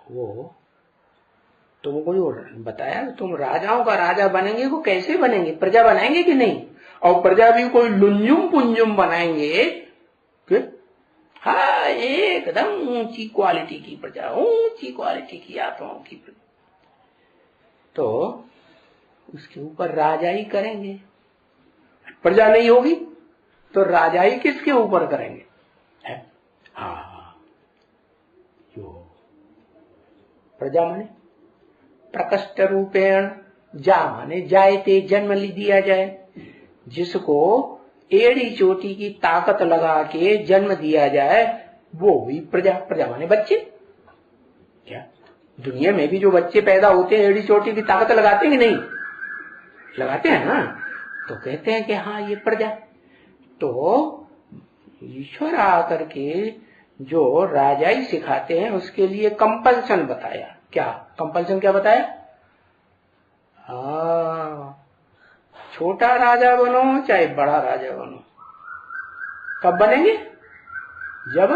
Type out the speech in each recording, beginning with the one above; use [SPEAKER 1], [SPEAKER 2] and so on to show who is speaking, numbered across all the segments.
[SPEAKER 1] वो तुमको जो बताया, तुम राजाओं का राजा बनेंगे, वो कैसे बनेंगे, प्रजा बनाएंगे कि नहीं, और प्रजा भी कोई लुंजुम पुंजुम बनाएंगे कि हाँ एकदम ऊंची क्वालिटी की प्रजा, ऊंची क्वालिटी की आत्माओं की प्रजा, तो उसके ऊपर राजाई करेंगे। प्रजा नहीं होगी तो राजाई किसके ऊपर करेंगे, है? हाँ, जो प्रजा माने प्रकष्ट रूपेण, जा माने जायते, जन्म दिया जाए, जिसको एड़ी चोटी की ताकत लगा के जन्म दिया जाए, वो भी प्रजा। प्रजा माने बच्चे। क्या दुनिया में भी जो बच्चे पैदा होते हैं एड़ी चोटी की ताकत लगाते हैं कि नहीं, लगाते हैं ना, तो कहते हैं कि हाँ ये प्रजा। तो ईश्वर आकर के जो राजाई सिखाते हैं उसके लिए कंपल्सन बताया। क्या कंपल्सन क्या बताया, छोटा राजा बनो चाहे बड़ा राजा बनो, कब बनेंगे, जब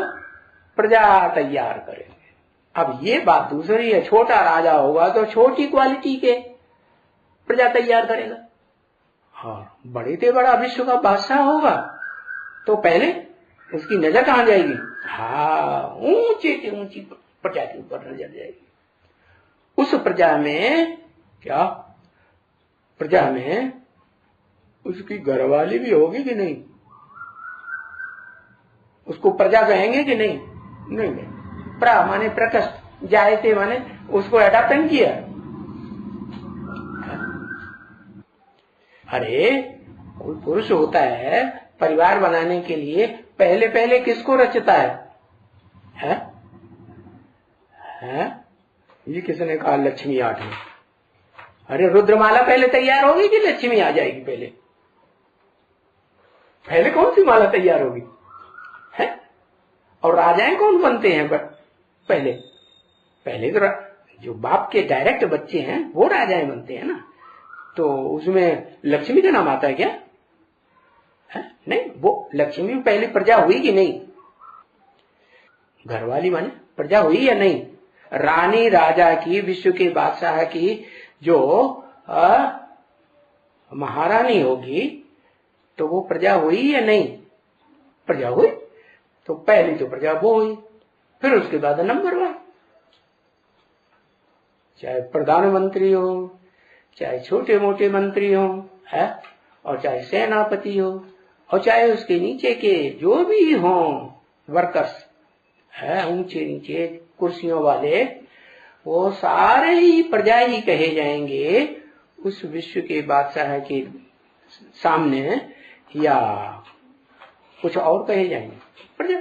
[SPEAKER 1] प्रजा तैयार करेंगे। अब ये बात दूसरी है, छोटा राजा होगा तो छोटी क्वालिटी के प्रजा तैयार करेगा, हाँ बड़े से बड़ा विश्व का बादशाह होगा तो पहले उसकी नजर कहां जाएगी, हाँ ऊंचे से ऊंची प्रजा के ऊपर नजर जाएगी। उस प्रजा में क्या, प्रजा में उसकी घरवाली भी होगी कि नहीं, उसको प्रजा कहेंगे कि नहीं, नहीं। प्रा माने प्रकष्ट, जायते माने उसको अडॉप्ट किया। अरे कोई पुरुष होता है परिवार बनाने के लिए पहले पहले किसको रचता है? ये किसने कहा लक्ष्मी आठ में। अरे रुद्रमाला पहले तैयार होगी कि लक्ष्मी आ जाएगी पहले? पहले कौन सी माला तैयार होगी, है? और राजाएं कौन बनते हैं पहले? पहले तो जो बाप के डायरेक्ट बच्चे हैं वो राजाएं बनते हैं ना, तो उसमें लक्ष्मी का नाम आता है क्या, है? नहीं, वो लक्ष्मी पहले प्रजा हुई कि नहीं, घरवाली माने प्रजा हुई या नहीं, रानी राजा की, विश्व के बादशाह की जो महारानी होगी तो वो प्रजा हुई या नहीं, प्रजा हुई। तो पहली तो प्रजा वो हुई, फिर उसके बाद नंबर वन, चाहे प्रधानमंत्री हो, चाहे छोटे मोटे मंत्री हो, है, और चाहे सेनापति हो, और चाहे उसके नीचे के जो भी हो वर्कर्स है, ऊंचे नीचे कुर्सियों वाले, वो सारे ही प्रजा ही कहे जाएंगे उस विश्व के बादशाह के सामने, या कुछ और कहे जाएंगे, प्रजा।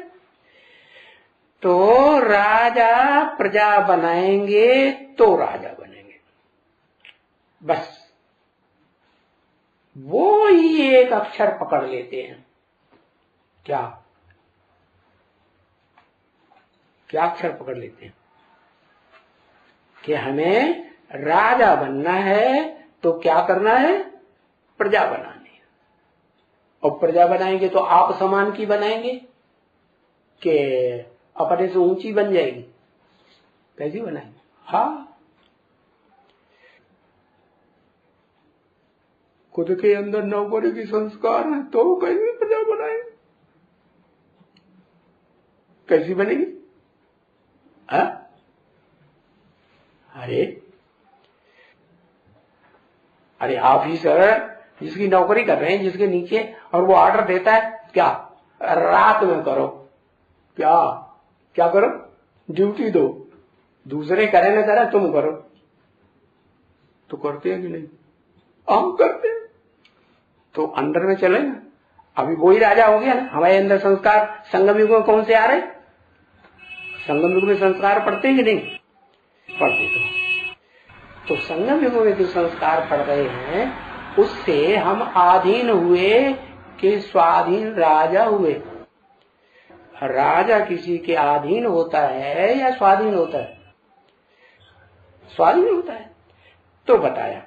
[SPEAKER 1] तो राजा प्रजा बनाएंगे तो राजा बनेंगे, बस वो ही एक अक्षर पकड़ लेते हैं। क्या क्या अक्षर पकड़ लेते हैं कि हमें राजा बनना है तो क्या करना है, प्रजा बनानी है। और प्रजा बनाएंगे तो आप समान की बनाएंगे कि अपने से ऊंची बन जाएगी, कैसी बनाएंगे? हाँ, खुद के अंदर नौकरी की संस्कार है तो कैसी प्रजा बनाएंगे, कैसी बनेगी? अरे ऑफिसर जिसकी नौकरी कर रहे हैं, जिसके नीचे, और वो ऑर्डर देता है क्या, रात में करो, क्या क्या करो, ड्यूटी दो, दूसरे करे ना करे तुम करो, तो करते हैं कि नहीं? हम करते हैं। तो अंदर में चले ना, अभी वही राजा हो गया ना। हमारे अंदर संस्कार संगम युग में कौन से आ रहे, संगम युग में संस्कार पढ़ते हैं कि नहीं पढ़ते? तो संगम युग में जो संस्कार पढ़ रहे हैं उससे हम आधीन हुए कि स्वाधीन राजा हुए। राजा किसी के अधीन होता है या स्वाधीन होता है? स्वाधीन होता है। तो बताया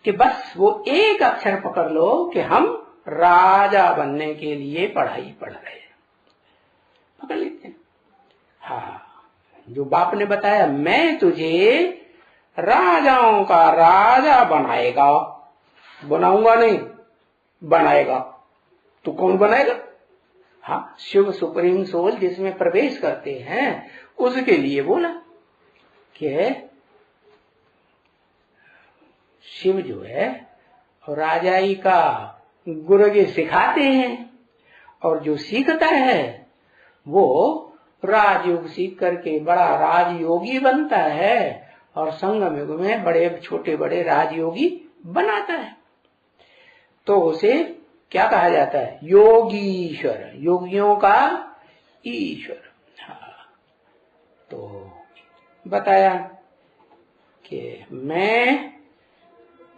[SPEAKER 1] कि बस वो एक अक्षर पकड़ लो कि हम राजा बनने के लिए पढ़ाई पढ़ रहे हैं, पकड़ लेते हैं। हाँ, जो बाप ने बताया, मैं तुझे राजाओं का राजा बनाएगा, बनाऊंगा नहीं, बनाएगा। तो कौन बनाएगा? हाँ, शिव सुप्रीम सोल जिसमें प्रवेश करते हैं उसके लिए बोला कि शिव जो है राजाई का गुरु के सिखाते हैं, और जो सीखता है वो राजयोग सीख करके बड़ा राजयोगी बनता है और संगम युग में बड़े छोटे बड़े राजयोगी बनाता है। तो उसे क्या कहा जाता है? योगीश्वर, योगियों का ईश्वर। हाँ, तो बताया कि मैं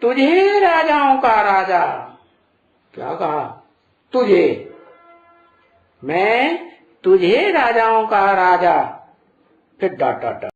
[SPEAKER 1] तुझे राजाओं का राजा, क्या कहा? तुझे, मैं तुझे राजाओं का राजा, फिर डॉट डॉट डॉट